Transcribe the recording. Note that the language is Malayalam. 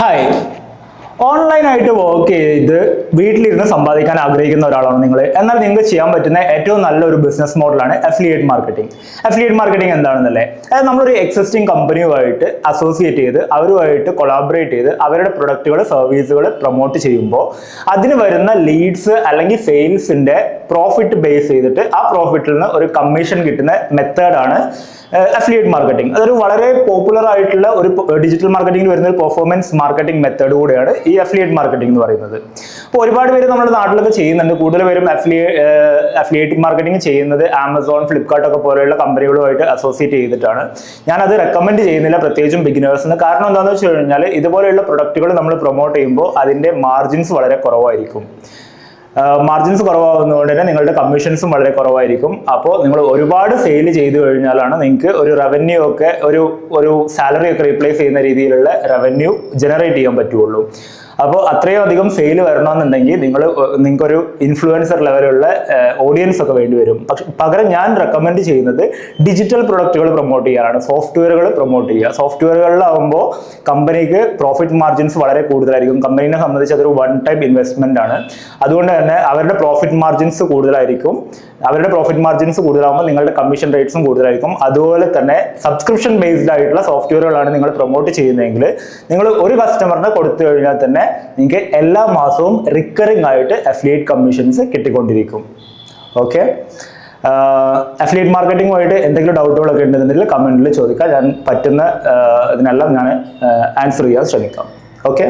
ഹായ്, ഓൺലൈനായിട്ട് വർക്ക് ചെയ്ത് വീട്ടിലിരുന്ന് സമ്പാദിക്കാൻ ആഗ്രഹിക്കുന്ന ഒരാളാണ് നിങ്ങൾ. എന്നാൽ നിങ്ങൾക്ക് ചെയ്യാൻ പറ്റുന്ന ഏറ്റവും നല്ലൊരു ബിസിനസ് മോഡലാണ് അഫിലിയേറ്റ് മാർക്കറ്റിംഗ്. അഫിലിയേറ്റ് മാർക്കറ്റിംഗ് എന്താണെന്നല്ലേ, അതായത് നമ്മളൊരു എക്സിസ്റ്റിംഗ് കമ്പനിയുമായിട്ട് അസോസിയേറ്റ് ചെയ്ത് അവരുമായിട്ട് കൊളാബറേറ്റ് ചെയ്ത് അവരുടെ പ്രൊഡക്റ്റുകൾ സർവീസുകൾ പ്രൊമോട്ട് ചെയ്യുമ്പോൾ അതിന് വരുന്ന ലീഡ്സ് അല്ലെങ്കിൽ സെയിൽസിന്റെ പ്രോഫിറ്റ് ബേസ് ചെയ്തിട്ട് ആ പ്രോഫിറ്റിൽ നിന്ന് ഒരു കമ്മീഷൻ കിട്ടുന്ന മെത്തേഡാണ് അഫിലിയേറ്റ് മാർക്കറ്റിംഗ്. അതൊരു വളരെ പോപ്പുലർ ആയിട്ടുള്ള ഒരു ഡിജിറ്റൽ മാർക്കറ്റിംഗിൽ വരുന്ന ഒരു പെർഫോമൻസ് മാർക്കറ്റിംഗ് മെത്തേഡ് കൂടെയാണ് ഈ അഫിലിയേറ്റ് മാർക്കറ്റിംഗ് എന്ന് പറയുന്നത്. അപ്പോൾ ഒരുപാട് പേര് നമ്മുടെ നാട്ടിലൊക്കെ ചെയ്യുന്നുണ്ട്. കൂടുതൽ പേരും അഫിലിയേറ്റ് മാർക്കറ്റിംഗ് ചെയ്യുന്നത് ആമസോൺ, ഫ്ലിപ്കാർട്ട് ഒക്കെ പോലെയുള്ള കമ്പനികളുമായിട്ട് അസോസിയേറ്റ് ചെയ്തിട്ടാണ്. ഞാനത് റെക്കമെൻഡ് ചെയ്യുന്നില്ല, പ്രത്യേകിച്ചും ബിഗിനേഴ്സിന്. കാരണം എന്താണെന്ന് വെച്ച് കഴിഞ്ഞാൽ ഇതുപോലെയുള്ള പ്രൊഡക്റ്റുകൾ നമ്മൾ പ്രൊമോട്ട് ചെയ്യുമ്പോൾ അതിൻ്റെ മാർജിൻസ് വളരെ കുറവായിരിക്കും. മാർജിൻസ് കുറവാകുന്നതുകൊണ്ട് തന്നെ നിങ്ങളുടെ കമ്മീഷൻസും വളരെ കുറവായിരിക്കും. അപ്പോൾ നിങ്ങൾ ഒരുപാട് സെയിൽ ചെയ്തു കഴിഞ്ഞാലാണ് നിങ്ങൾക്ക് ഒരു റവന്യൂ ഒക്കെ ഒരു സാലറി ഒക്കെ റീപ്ലേസ് ചെയ്യുന്ന രീതിയിലുള്ള റവന്യൂ ജനറേറ്റ് ചെയ്യാൻ പറ്റുള്ളൂ. അപ്പോൾ അത്രയും അധികം സെയിൽ വരണമെന്നുണ്ടെങ്കിൽ നിങ്ങൾക്കൊരു ഇൻഫ്ലുവൻസർ ലെവലുള്ള ഓഡിയൻസ് ഒക്കെ വേണ്ടി വരും. പക്ഷെ പകരം ഞാൻ റെക്കമെൻഡ് ചെയ്യുന്നത് ഡിജിറ്റൽ പ്രൊഡക്റ്റുകൾ പ്രൊമോട്ട് ചെയ്യാനാണ്, സോഫ്റ്റ്വെയറുകൾ പ്രൊമോട്ട് ചെയ്യുക. സോഫ്റ്റ്വെയറുകളിലാവുമ്പോൾ കമ്പനിക്ക് പ്രോഫിറ്റ് മാർജിൻസ് വളരെ കൂടുതലായിരിക്കും. കമ്പനീനെ സംബന്ധിച്ച് അതൊരു വൺ ടൈം ഇൻവെസ്റ്റ്മെന്റ് ആണ്. അതുകൊണ്ട് തന്നെ അവരുടെ പ്രോഫിറ്റ് മാർജിൻസ് കൂടുതലായിരിക്കും. അവരുടെ പ്രോഫിറ്റ് മാർജിൻസ് കൂടുതലാകുമ്പോൾ നിങ്ങളുടെ കമ്മീഷൻ റേറ്റ്സും കൂടുതലായിരിക്കും. അതുപോലെ തന്നെ സബ്സ്ക്രിപ്ഷൻ ബേസ്ഡ് ആയിട്ടുള്ള സോഫ്റ്റ്വെയറുകളാണ് നിങ്ങൾ പ്രൊമോട്ട് ചെയ്യുന്നതെങ്കിൽ നിങ്ങൾ ഒരു കസ്റ്റമറിന് കൊടുത്തു കഴിഞ്ഞാൽ തന്നെ നിങ്ങൾക്ക് എല്ലാ മാസവും റിക്കറിംഗ് ആയിട്ട് അഫിലിയേറ്റ് കമ്മീഷൻസ് കിട്ടിക്കൊണ്ടിരിക്കും. ഓക്കെ, അഫിലിയേറ്റ് മാർക്കറ്റിംഗുമായിട്ട് എന്തെങ്കിലും ഡൗട്ടുകളൊക്കെ ഉണ്ടെന്നുണ്ടെങ്കിൽ കമന്റിൽ ചോദിക്കാം. ഞാൻ പറ്റുന്ന ഇതിനെല്ലാം ഞാൻ ആൻസർ ചെയ്യാൻ ശ്രമിക്കാം. ഓക്കെ.